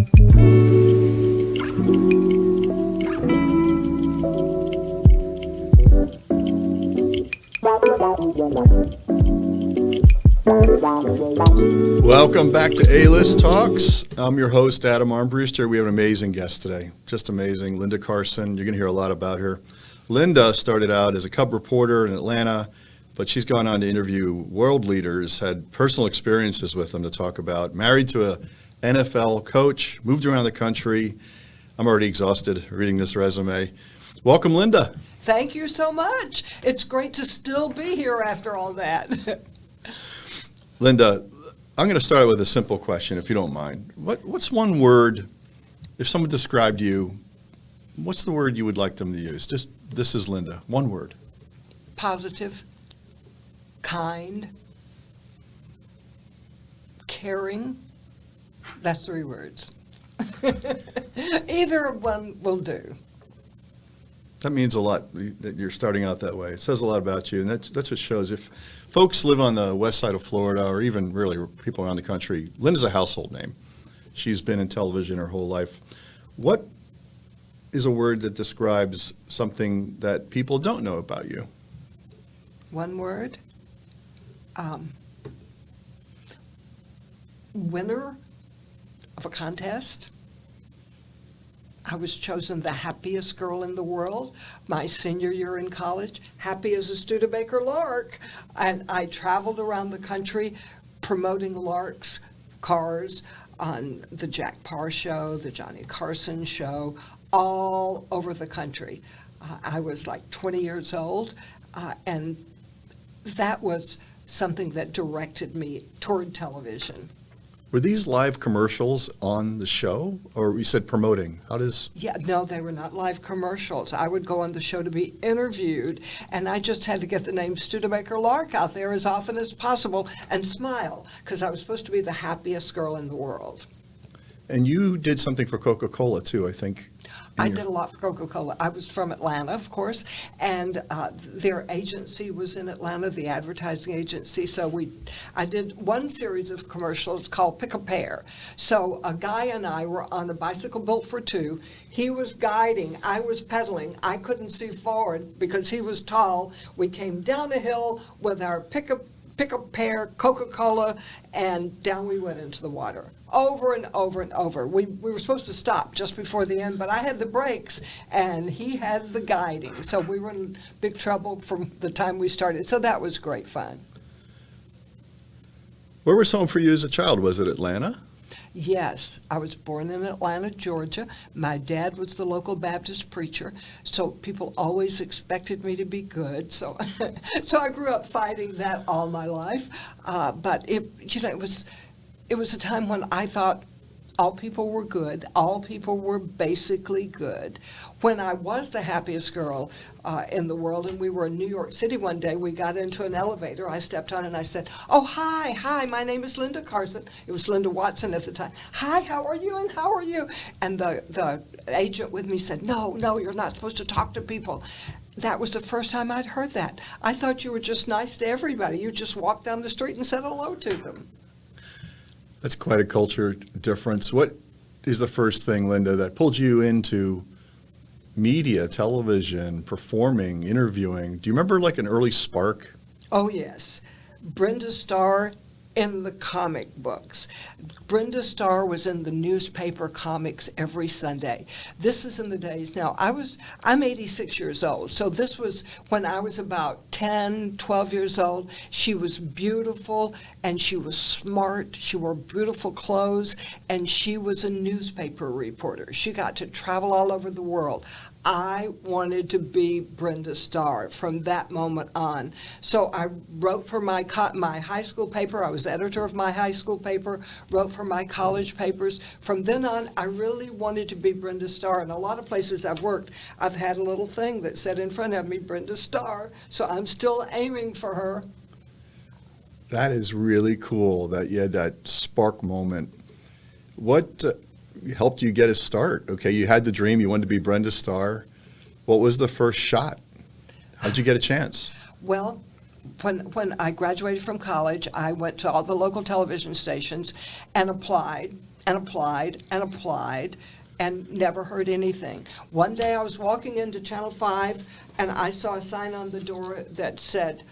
Welcome back to A-List Talks. I'm your host, Adam Armbruster. We have an amazing guest today, just amazing. Linda Carson. You're going to hear a lot about her. Linda started out as a cub reporter in Atlanta, but she's gone on to interview world leaders, had personal experiences with them to talk about. Married to an NFL coach, moved around the country. I'm already exhausted reading this resume. Welcome, Linda. Thank you so much. It's great to still be here after all that. Linda, I'm going to start with a simple question, if you don't mind. What's one word, if someone described you, what's the word you would like them to use? Just, this is Linda. One word. Positive, kind, caring. That's 3 words. Either one will do. That means a lot that you're starting out that way. It says a lot about you, and that's what shows. If folks live on the west side of Florida, or even really people around the country, Linda's a household name. She's been in television her whole life. What is a word that describes something that people don't know about you? One word. Winner of a contest. I was chosen the happiest girl in the world my senior year in college, happy as a Studebaker lark. And I traveled around the country promoting larks, cars, on the Jack Parr show, the Johnny Carson show, all over the country. I was like 20 years old, and that was something that directed me toward television. Were these live commercials on the show, or you said promoting? How does? Yeah, no, they were not live commercials. I would go on the show to be interviewed, and I just had to get the name Studebaker Lark out there as often as possible and smile, because I was supposed to be the happiest girl in the world. And you did something for Coca-Cola, too, I think. I did a lot for Coca-Cola. I was from Atlanta, of course, and their agency was in Atlanta, the advertising agency. So I did one series of commercials called Pick a Pair. So a guy and I were on a bicycle built for 2. He was guiding, I was pedaling. I couldn't see forward because he was tall. We came down a hill with our Pick a Pair Coca-Cola, and down we went into the water. Over and over and over. We were supposed to stop just before the end, but I had the brakes and he had the guiding. So we were in big trouble from the time we started. So that was great fun. Where was home for you as a child? Was it Atlanta? Yes, I was born in Atlanta, Georgia. My dad was the local Baptist preacher, so people always expected me to be good. So, so I grew up fighting that all my life. But it was a time when I thought all people were good. All people were basically good. When I was the happiest girl in the world, and we were in New York City one day, we got into an elevator. I stepped on and I said, "Oh, hi, my name is Linda Carson." It was Linda Watson at the time. "Hi, how are you, and how are you?" And the agent with me said, No, you're not supposed to talk to people." That was the first time I'd heard that. I thought you were just nice to everybody. You just walked down the street and said hello to them. That's quite a culture difference. What is the first thing, Linda, that pulled you into media, television, performing, interviewing? Do you remember like an early spark? Oh, yes. Brenda Starr in the comic books. Brenda Starr was in the newspaper comics every Sunday. This is in the days now. I'm 86 years old, so this was when I was about 10, 12 years old. She was beautiful and she was smart. She wore beautiful clothes and she was a newspaper reporter. She got to travel all over the world. I wanted to be Brenda Starr from that moment on. So I wrote for my high school paper. I was editor of my high school paper, wrote for my college papers. From then on, I really wanted to be Brenda Starr. And a lot of places I've worked, I've had a little thing that said in front of me, Brenda Starr. So I'm still aiming for her. That is really cool that you had that spark moment. What helped you get a start? Okay, you had the dream, you wanted to be Brenda Starr. What was the first shot? How'd you get a chance? Well, when I graduated from college, I went to all the local television stations and applied and applied and applied and never heard anything. One day I was walking into Channel 5 and I saw a sign on the door that said,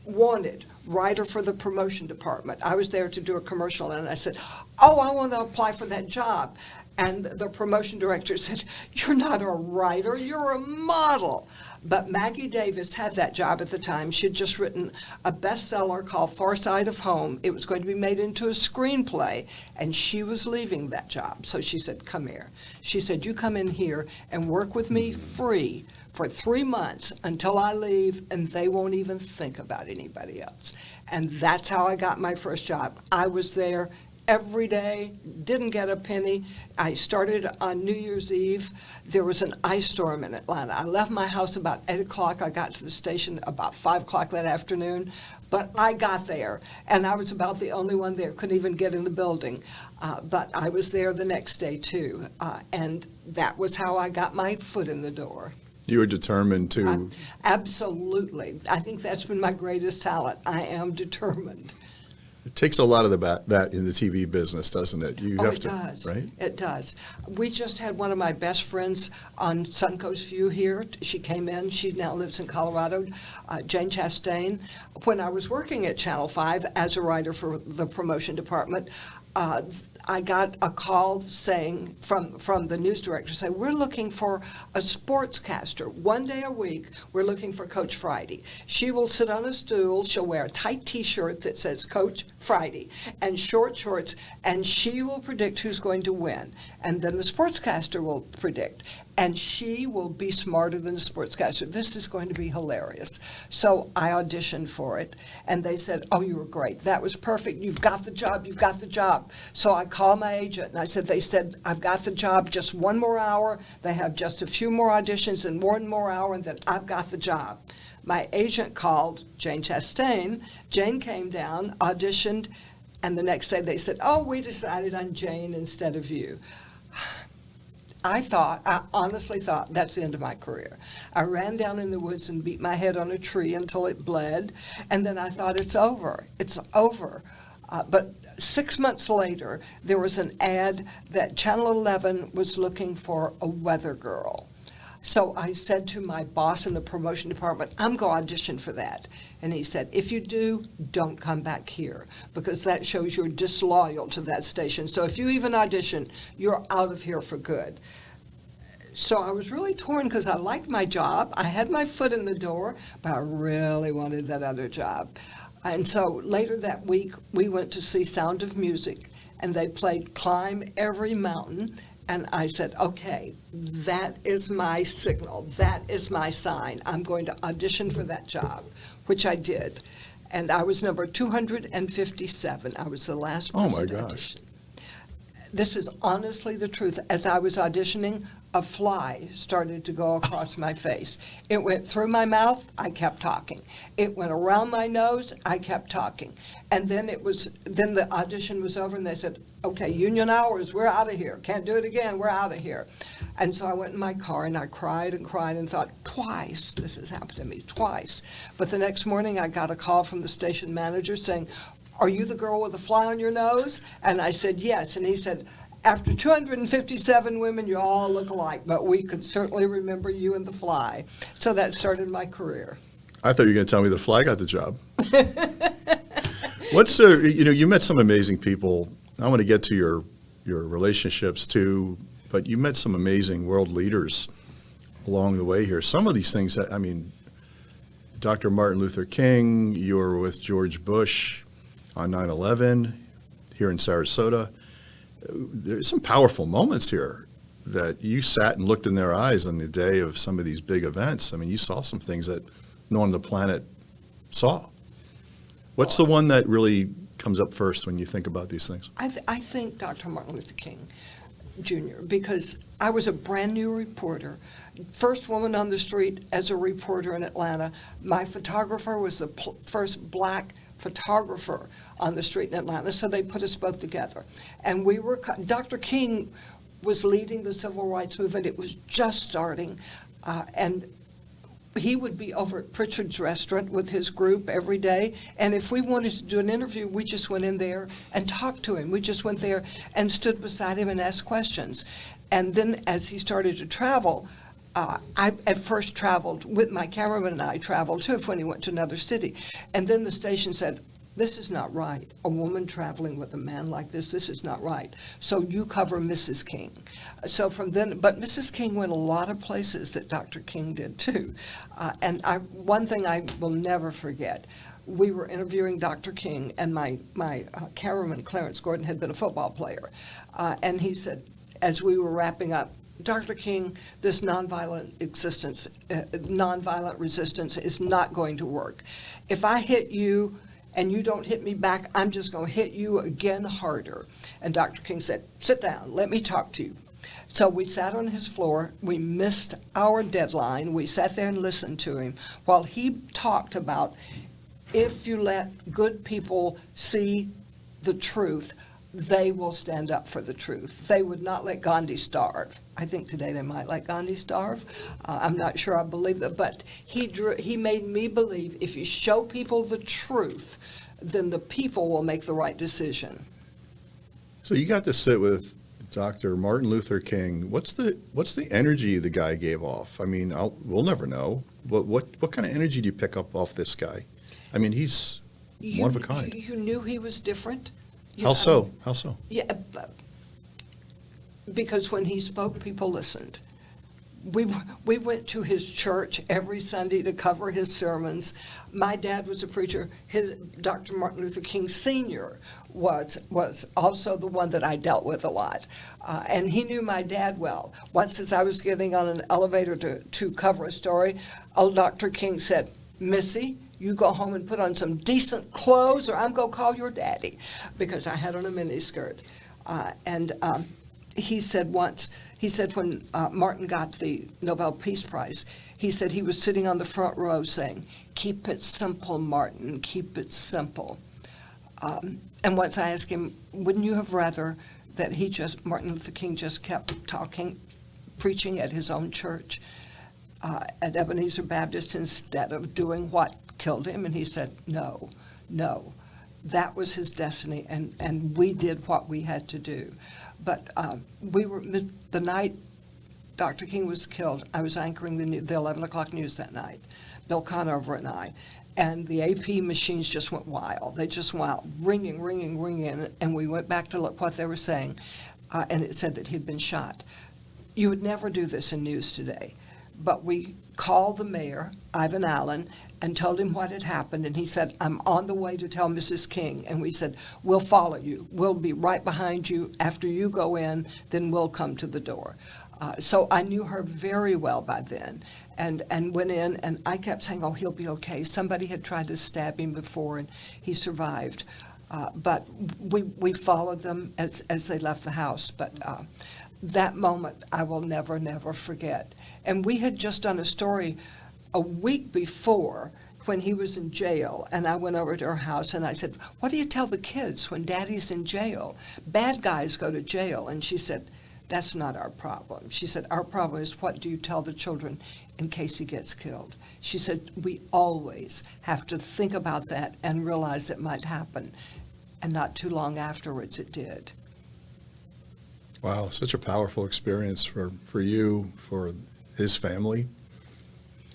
wanted, writer for the promotion department. I was there to do a commercial and I said, oh, I want to apply for that job. And the promotion director said, you're not a writer, you're a model. But Maggie Davis had that job at the time. She'd just written a bestseller called Far Side of Home. It was going to be made into a screenplay, and she was leaving that job. So she said, come here. She said, you come in here and work with me free for 3 months until I leave, and they won't even think about anybody else. And that's how I got my first job. I was there every day, didn't get a penny. I started on New Year's Eve. There was an ice storm in Atlanta. I left my house about 8 o'clock. I got to the station about 5 o'clock that afternoon. But I got there, and I was about the only one there. Couldn't even get in the building. But I was there the next day, too. And that was how I got my foot in the door. You were determined to... Absolutely. I think that's been my greatest talent. I am determined. It takes a lot of that in the TV business, doesn't it? You have it to, does. Right? It does. We just had one of my best friends on Suncoast View here. She came in. She now lives in Colorado, Jane Chastain. When I was working at Channel 5 as a writer for the promotion department, I got a call saying from the news director saying, we're looking for a sportscaster. 1 day a week, we're looking for Coach Friday. She will sit on a stool, she'll wear a tight T-shirt that says Coach Friday and short shorts, and she will predict who's going to win. And then the sportscaster will predict. And she will be smarter than the sportscaster. This is going to be hilarious. So I auditioned for it, and they said, oh, you were great. That was perfect. You've got the job. You've got the job. So I called my agent, and I said, they said, I've got the job, just 1 more hour. They have just a few more auditions and 1 more hour, and then I've got the job. My agent called Jane Chastain. Jane came down, auditioned, and the next day they said, oh, we decided on Jane instead of you. I honestly thought that's the end of my career. I ran down in the woods and beat my head on a tree until it bled, and then I thought, it's over. It's over. But 6 months later, there was an ad that Channel 11 was looking for a weather girl. So I said to my boss in the promotion department, I'm going to audition for that. And he said, if you do, don't come back here, because that shows you're disloyal to that station. So if you even audition, you're out of here for good. So I was really torn because I liked my job. I had my foot in the door, but I really wanted that other job. And so later that week, we went to see Sound of Music, and they played Climb Every Mountain. And I said, okay, that is my signal. That is my sign. I'm going to audition for that job, which I did. And I was number 257. I was the last person Oh, my to gosh. audition. This is honestly the truth. As I was auditioning, a fly started to go across my face. It went through my mouth, I kept talking. It went around my nose, I kept talking. And then the audition was over and they said, okay, union hours, we're out of here. Can't do it again, we're out of here. And so I went in my car and I cried and cried and thought, twice, this has happened to me, twice. But the next morning I got a call from the station manager saying, are you the girl with the fly on your nose? And I said, yes. And he said, after 257 women, you all look alike, but we could certainly remember you and the fly. So that started my career. I thought you were going to tell me the fly got the job. You met some amazing people. I want to get to your relationships too, but you met some amazing world leaders along the way here. Some of these things, Dr. Martin Luther King, you were with George Bush on 9/11 here in Sarasota. There's some powerful moments here that you sat and looked in their eyes on the day of some of these big events. You saw some things that no one on the planet saw. What's the one that really comes up first when you think about these things? I think Dr. Martin Luther King Jr., because I was a brand new reporter, first woman on the street as a reporter in Atlanta. My photographer was the first black photographer on the street in Atlanta, so they put us both together. And Dr. King was leading the civil rights movement. It was just starting, and he would be over at Pritchard's restaurant with his group every day, and if we wanted to do an interview, we just went in there and talked to him. We just went there and stood beside him and asked questions. And then as he started to travel, I at first traveled with my cameraman, and I traveled too when he went to another city. And then the station said, this is not right. A woman traveling with a man like this is not right. So you cover Mrs. King. So from then, but Mrs. King went a lot of places that Dr. King did too. One thing I will never forget, we were interviewing Dr. King, and my cameraman, Clarence Gordon, had been a football player. And he said, as we were wrapping up, Dr. King, this nonviolent resistance is not going to work. If I hit you and you don't hit me back, I'm just going to hit you again harder. And Dr. King said, sit down, let me talk to you. So we sat on his floor. We missed our deadline. We sat there and listened to him while he talked about, if you let good people see the truth, they will stand up for the truth. They would not let Gandhi starve. I think today they might let Gandhi starve. I'm not sure I believe that, but he made me believe if you show people the truth, then the people will make the right decision. So you got to sit with Dr. Martin Luther King. What's the energy the guy gave off? I mean, we'll never know. What kind of energy do you pick up off this guy? I mean, he's one of a kind. You knew he was different. How so? How so? Yeah, because when he spoke, people listened. We went to his church every Sunday to cover his sermons. My dad was a preacher. Dr. Martin Luther King Sr. was also the one that I dealt with a lot. And he knew my dad well. Once as I was getting on an elevator to cover a story, old Dr. King said, Missy, you go home and put on some decent clothes or I'm going to call your daddy, because I had on a miniskirt. He said once, when Martin got the Nobel Peace Prize, he said he was sitting on the front row saying, keep it simple, Martin, keep it simple. And once I asked him, wouldn't you have rather that Martin Luther King just kept talking, preaching at his own church at Ebenezer Baptist instead of doing what killed him? And he said, no, that was his destiny, and we did what we had to do. But the night Dr. King was killed, I was anchoring the 11 o'clock news that night, Bill Conover and I, and the AP machines just went wild. They just went wild, ringing, and we went back to look what they were saying, and it said that he'd been shot. You would never do this in news today, but we called the mayor, Ivan Allen, and told him what had happened, and he said, I'm on the way to tell Mrs. King. And we said, we'll follow you. We'll be right behind you. After you go in, then we'll come to the door. So I knew her very well by then, and went in, and I kept saying, oh, he'll be okay. Somebody had tried to stab him before, and he survived. But we followed them as they left the house. But that moment I will never forget. And we had just done a story a week before when he was in jail, and I went over to her house and I said, what do you tell the kids when daddy's in jail? Bad guys go to jail. And she said, that's not our problem. She said, our problem is what do you tell the children in case he gets killed? She said, we always have to think about that and realize it might happen. And not too long afterwards it did. Wow, such a powerful experience for you, for his family.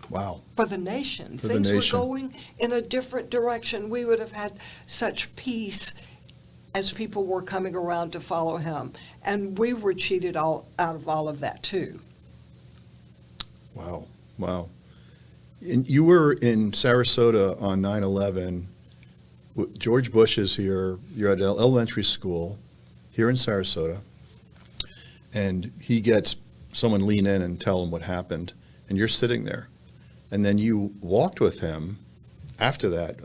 Wow. For the nation. For Things the nation. were going in a different direction. We would have had such peace as people were coming around to follow him. And we were cheated out of all of that, too. Wow. And you were in Sarasota on 9/11. George Bush is here. You're at elementary school here in Sarasota. And he gets someone lean in and tell him what happened. And you're sitting there. And then you walked with him after that,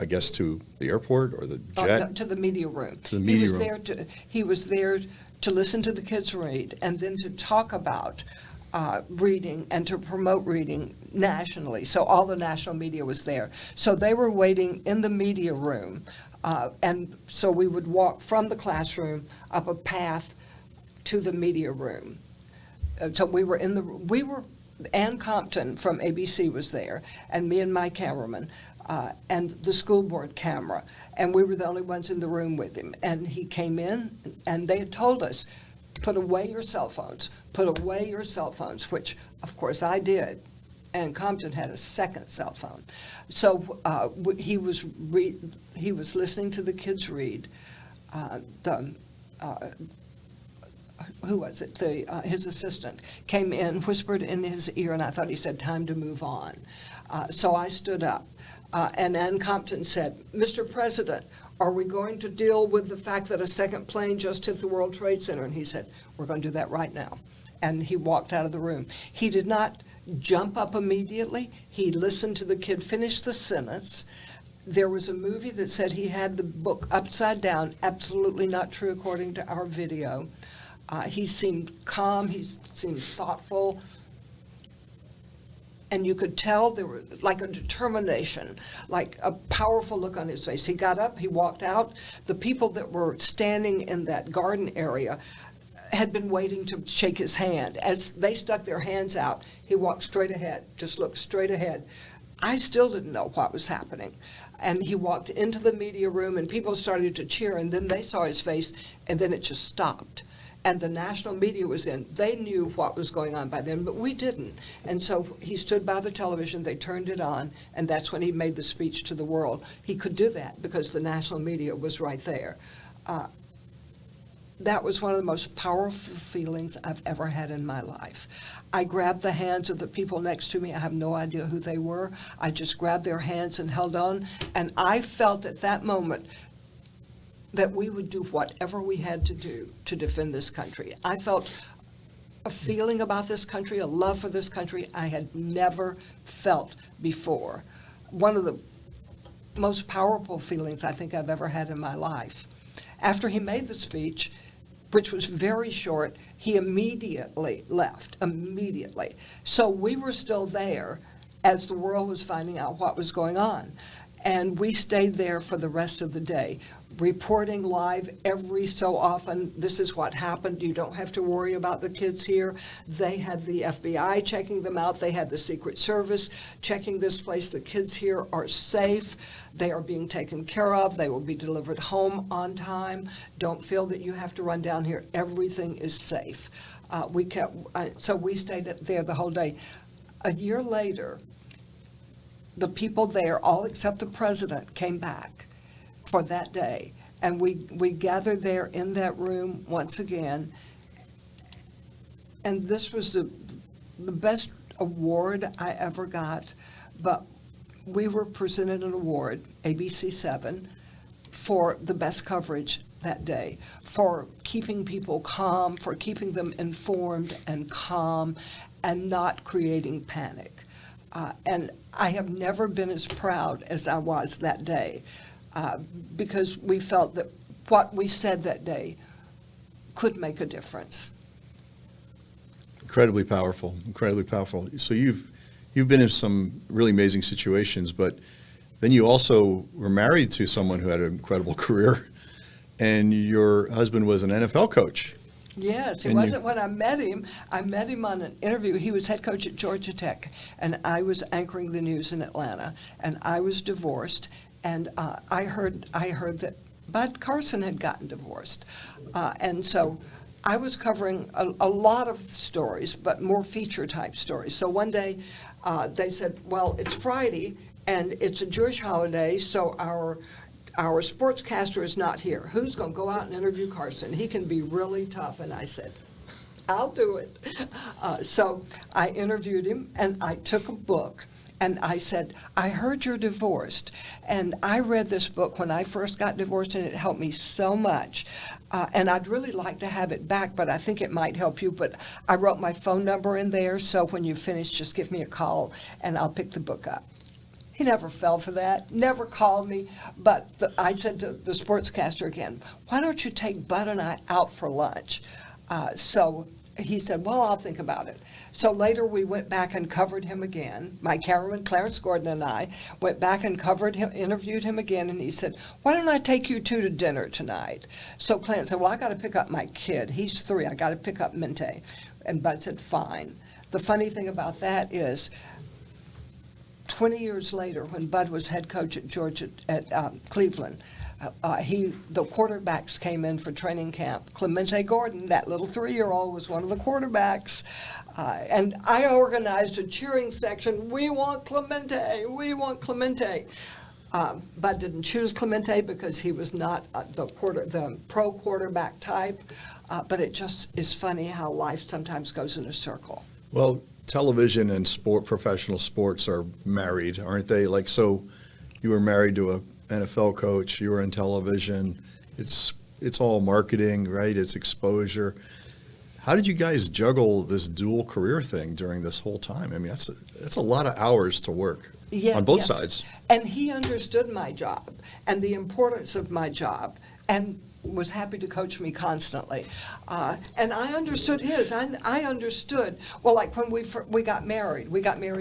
I guess, to the airport or the jet? No, to the media room. To the media room. He was there to listen to the kids read and then to talk about reading and to promote reading nationally. So all the national media was there. So they were waiting in the media room. And so we would walk from the classroom up a path to the media room. So we were Ann Compton from ABC was there, and me and my cameraman, and the school board camera, and we were the only ones in the room with him. And he came in, and they had told us, put away your cell phones, which, of course, I did. And Compton had a second cell phone. So he was listening to the kids read. Who was it? His assistant came in, whispered in his ear, and I thought he said, "Time to move on." So I stood up, and Ann Compton said, "Mr. President, are we going to deal with the fact that a second plane just hit the World Trade Center?" And he said, "We're going to do that right now." And he walked out of the room. He did not jump up immediately. He listened to the kid finish the sentence. There was a movie that said he had the book upside down. Absolutely not true according to our video. He seemed calm. He seemed thoughtful. And you could tell there was like a determination, like a powerful look on his face. He got up, he walked out. The people that were standing in that garden area had been waiting to shake his hand. As they stuck their hands out, he walked straight ahead, just looked straight ahead. I still didn't know what was happening. And he walked into the media room, and people started to cheer, and then they saw his face, and then it just stopped. And the national media was in. They knew what was going on by then, but we didn't. And so he stood by the television, they turned it on, and that's when he made the speech to the world. He could do that because the national media was right there. That was one of the most powerful feelings I've ever had in my life. I grabbed the hands of the people next to me. I have no idea who they were. I just grabbed their hands and held on, and I felt at that moment that we would do whatever we had to do to defend this country. I felt a feeling about this country, a love for this country I had never felt before. One of the most powerful feelings I think I've ever had in my life. After he made the speech, which was very short, he immediately left, immediately. So we were still there as the world was finding out what was going on. And we stayed there for the rest of the day, reporting live every so often. This is what happened. You don't have to worry about the kids here. They had the FBI checking them out. They had the Secret Service checking this place. The kids here are safe. They are being taken care of. They will be delivered home on time. Don't feel that you have to run down here. Everything is safe. So we stayed there the whole day. A year later, the people there, all except the president, came back for that day. And we gathered there in that room once again. And this was the best award I ever got. But we were presented an award, ABC 7, for the best coverage that day, for keeping people calm, for keeping them informed and calm and not creating panic. And I have never been as proud as I was that day because we felt that what we said that day could make a difference. Incredibly powerful, incredibly powerful. So you've been in some really amazing situations, but then you also were married to someone who had an incredible career, and your husband was an NFL coach. Yes, it wasn't when I met him. I met him on an interview. He was head coach at Georgia Tech, and I was anchoring the news in Atlanta, and I was divorced, and I heard that Bud Carson had gotten divorced, and so I was covering a lot of stories, but more feature-type stories. So one day they said, well, it's Friday, and it's a Jewish holiday, so our sportscaster is not here. Who's going to go out and interview Carson? He can be really tough. And I said, I'll do it. So I interviewed him, and I took a book, and I said, I heard you're divorced. And I read this book when I first got divorced, and it helped me so much. And I'd really like to have it back, but I think it might help you. But I wrote my phone number in there, so when you finish, just give me a call, and I'll pick the book up. He never fell for that, never called me, but I said to the sportscaster again, why don't you take Bud and I out for lunch? So he said, well, I'll think about it. So later we went back and covered him again. My cameraman, Clarence Gordon, and I went back and covered him, interviewed him again, and he said, why don't I take you two to dinner tonight? So Clarence said, well, I got to pick up my kid. He's 3. I got to pick up Mente. And Bud said, fine. the funny thing about that is 20 years later, when Bud was head coach at Georgia at Cleveland, the quarterbacks came in for training camp. Clemente Gordon, that little 3-year-old, was one of the quarterbacks. And I organized a cheering section. We want Clemente. We want Clemente. Bud didn't choose Clemente because he was not the pro quarterback type. But it just is funny how life sometimes goes in a circle. Well, television and professional sports are married, aren't they? Like, so you were married to a NFL coach, you were in television. It's all marketing, right? It's exposure. How did you guys juggle this dual career thing during this whole time? I mean, that's a lot of hours to work on both sides. And he understood my job and the importance of my job and was happy to coach me constantly. And I understood his. I understood, well, like when we got married,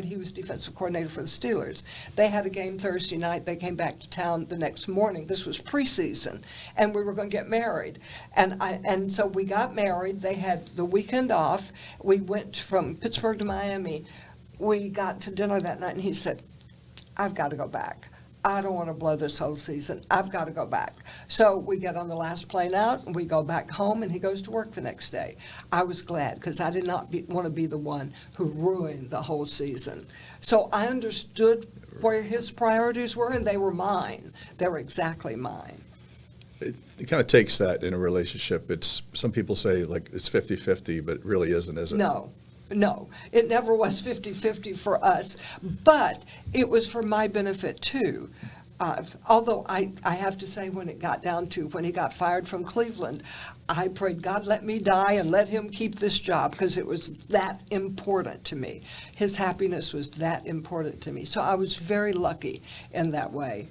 he was defensive coordinator for the Steelers. They had a game Thursday night. They came back to town the next morning. This was preseason, and we were going to get married. And so we got married. They had the weekend off. We went from Pittsburgh to Miami. We got to dinner that night, and he said, I've got to go back. I don't want to blow this whole season. I've got to go back. So we get on the last plane out, and we go back home, and he goes to work the next day. I was glad because I did not want to be the one who ruined the whole season. So I understood where his priorities were, and they were mine. They were exactly mine. It kind of takes that in a relationship. Some people say like it's 50-50, but it really isn't, is it? No, it never was 50-50 for us, but it was for my benefit too. Although I have to say when he got fired from Cleveland, I prayed, God, let me die and let him keep this job because it was that important to me. His happiness was that important to me. So I was very lucky in that way.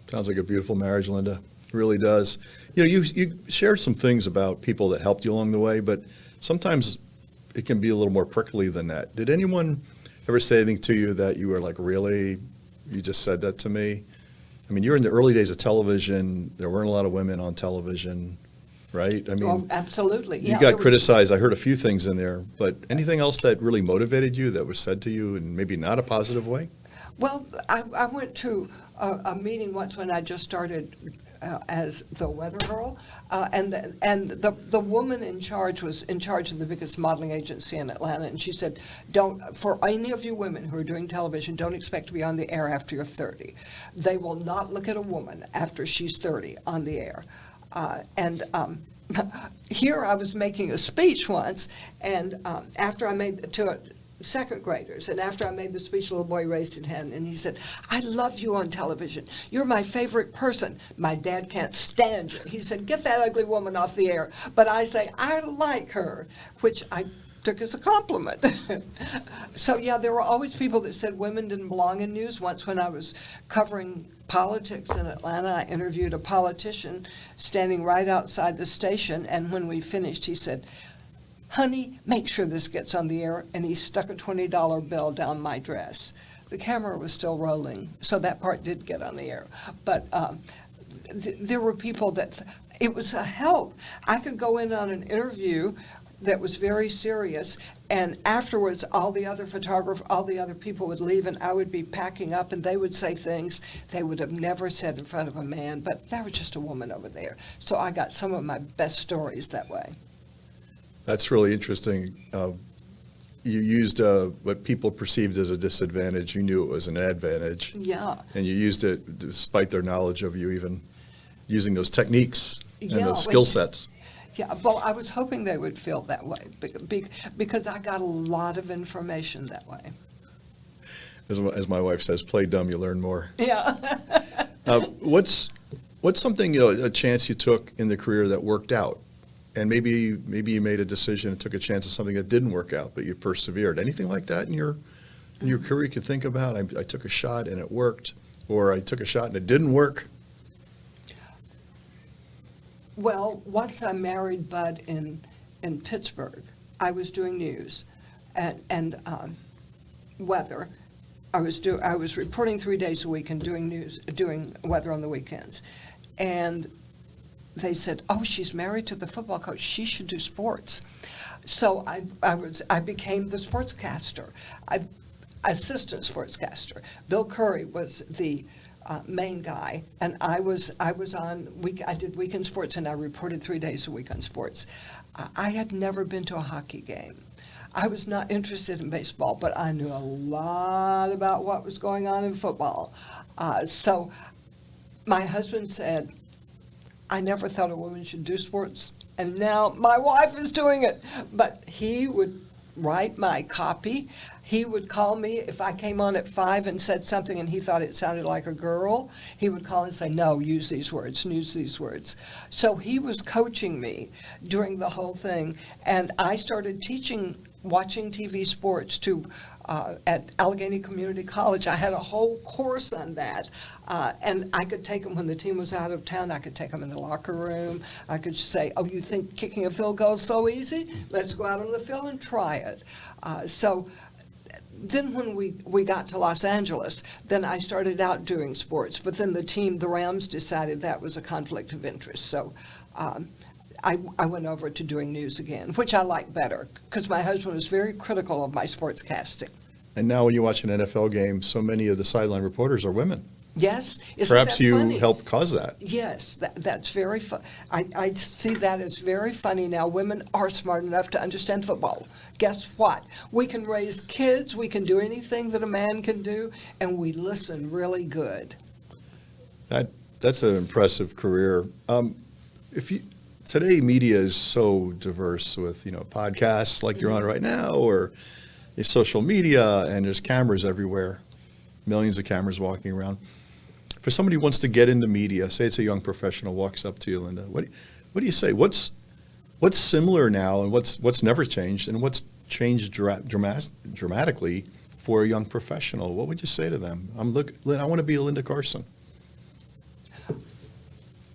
Sounds like a beautiful marriage, Linda. It really does. You know, you shared some things about people that helped you along the way, but sometimes it can be a little more prickly than that. Did anyone ever say anything to you that you were like, really, you just said that to me? I mean, you're in the early days of television. There weren't a lot of women on television, right? I mean, absolutely. You got criticized. I heard a few things in there, but anything else that really motivated you that was said to you in maybe not a positive way? Well, I went to a meeting once when I just started as the weather girl, and the woman in charge was in charge of the biggest modeling agency in Atlanta, and she said, for any of you women who are doing television, don't expect to be on the air after you're 30. They will not look at a woman after she's 30 on the air. Here I was making a speech once, and after I made to second graders, and after I made the speech, a little boy raised his hand and he said, I love you on television. You're my favorite person. My dad can't stand you. He said, get that ugly woman off the air. But I say, I like her, which I took as a compliment. So yeah, there were always people that said women didn't belong in news. Once when I was covering politics in Atlanta, I interviewed a politician standing right outside the station, and when we finished, he said, honey, make sure this gets on the air, and he stuck a $20 bill down my dress. The camera was still rolling, so that part did get on the air. But there were people that, it was a help. I could go in on an interview that was very serious, and afterwards all the other people would leave, and I would be packing up, and they would say things they would have never said in front of a man, but that was just a woman over there. So I got some of my best stories that way. That's really interesting. You used what people perceived as a disadvantage. You knew it was an advantage. Yeah. And you used it despite their knowledge of you even using those techniques and Yeah, those skill sets. Yeah, well, I was hoping they would feel that way because I got a lot of information that way. As my wife says, play dumb, you learn more. Yeah. What's something, a chance you took in the career that worked out? And maybe you made a decision and took a chance of something that didn't work out, but you persevered. Anything like that in your career you could think about? I took a shot and it worked, or I took a shot and it didn't work? Well, once I married Bud in Pittsburgh, I was doing news and weather. I was reporting 3 days a week and doing weather on the weekends, and they said, "Oh, she's married to the football coach. She should do sports." So I became the sportscaster, assistant sportscaster. Bill Curry was the main guy, and I did weekend sports, and I reported 3 days a week on sports. I had never been to a hockey game. I was not interested in baseball, but I knew a lot about what was going on in football. So my husband said, "I never thought a woman should do sports, and now my wife is doing it." But he would write my copy. He would call me if I came on at 5 and said something and he thought it sounded like a girl. He would call and say, "No, use these words, use these words." So he was coaching me during the whole thing, and I started teaching watching TV sports at Allegheny Community College. I had a whole course on that, and I could take them when the team was out of town. I could take them in the locker room. I could say, "Oh, you think kicking a field goal is so easy? Let's go out on the field and try it." So then when we got to Los Angeles, then I started out doing sports, but then the Rams, decided that was a conflict of interest. So I went over to doing news again, which I like better, because my husband was very critical of my sportscasting. And now when you watch an NFL game, so many of the sideline reporters are women. Yes. Isn't Perhaps that you funny? helped cause that. Yes, that's very fun. I see that as very funny now. Women are smart enough to understand football. Guess what? We can raise kids, we can do anything that a man can do, and we listen really good. That's an impressive career. Today media is so diverse with podcasts like you're on right now, or social media, and there's cameras everywhere, millions of cameras walking around. For somebody who wants to get into media, say it's a young professional walks up to you, Linda, what do you say? What's similar now, and what's never changed, and what's changed dramatically for a young professional? What would you say to them? I want to be a Linda Carson.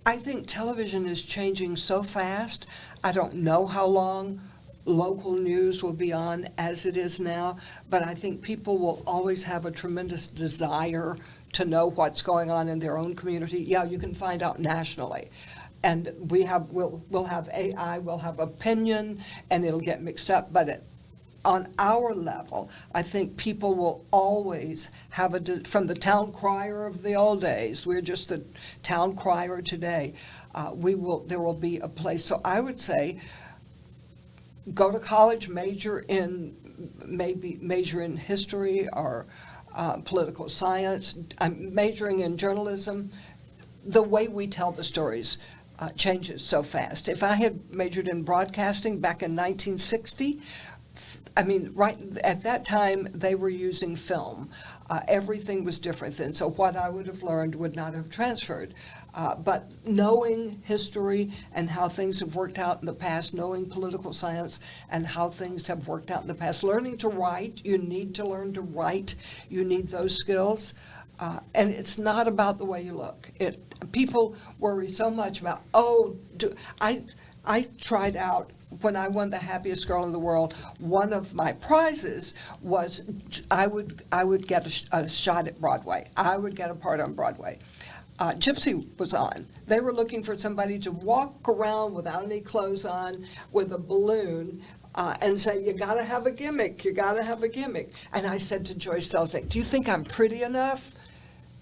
I think television is changing so fast. I don't know how long local news will be on as it is now, but I think people will always have a tremendous desire to know what's going on in their own community. Yeah, you can find out nationally. And we'll have AI, we'll have opinion, and it'll get mixed up. But on our level, I think people will always have from the town crier of the old days, we're just the town crier today, there will be a place. So I would say, go to college, major in history or political science. I'm majoring in journalism. The way we tell the stories changes so fast. If I had majored in broadcasting back in 1960, right at that time, they were using film. Everything was different then, so what I would have learned would not have transferred. But knowing history and how things have worked out in the past, knowing political science and how things have worked out in the past, learning to write, you need to learn to write, you need those skills. And it's not about the way you look. People worry so much about, I tried out. When I won the Happiest Girl in the World, one of my prizes was I would get a shot at Broadway. I would get a part on Broadway. Gypsy was on. They were looking for somebody to walk around without any clothes on with a balloon and say, "You got to have a gimmick. You got to have a gimmick." And I said to Joyce Selznick, "Do you think I'm pretty enough?"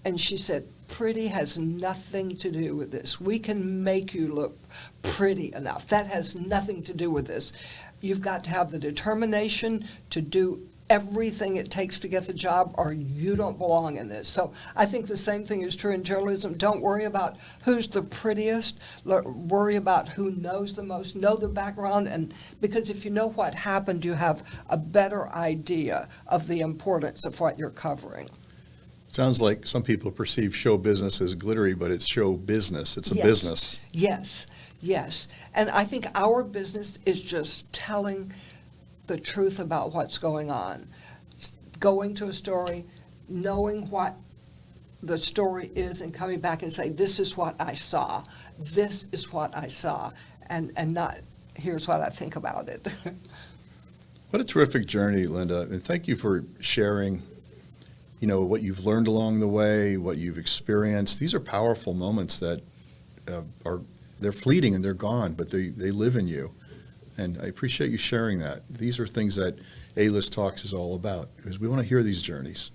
And she said, "Pretty has nothing to do with this. We can make you look pretty enough. That has nothing to do with this. You've got to have the determination to do everything it takes to get the job, or you don't belong in this." So I think the same thing is true in journalism. Don't worry about who's the prettiest. Worry about who knows the most, know the background, and because if you know what happened, you have a better idea of the importance of what you're covering. Sounds like some people perceive show business as glittery, but it's show business. It's a business. Yes. And I think our business is just telling the truth about what's going on. Going to a story, knowing what the story is, and coming back and say, "This is what I saw. This is what I saw," and not, "Here's what I think about it." What a terrific journey, Linda. And thank you for sharing what you've learned along the way, what you've experienced. These are powerful moments that are they're fleeting and they're gone, but they live in you. And I appreciate you sharing that. These are things that A-List Talks is all about, because we want to hear these journeys.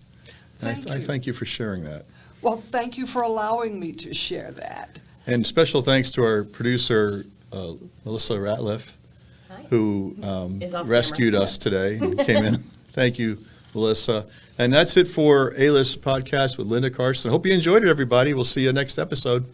And Thank I you. thank you for sharing that. Well, thank you for allowing me to share that. And special thanks to our producer, Melissa Ratliff, Hi. who Is off rescued camera. us today and came in. Thank you, Melissa. And that's it for A-List Podcast with Linda Carson. Hope you enjoyed it, everybody. We'll see you next episode.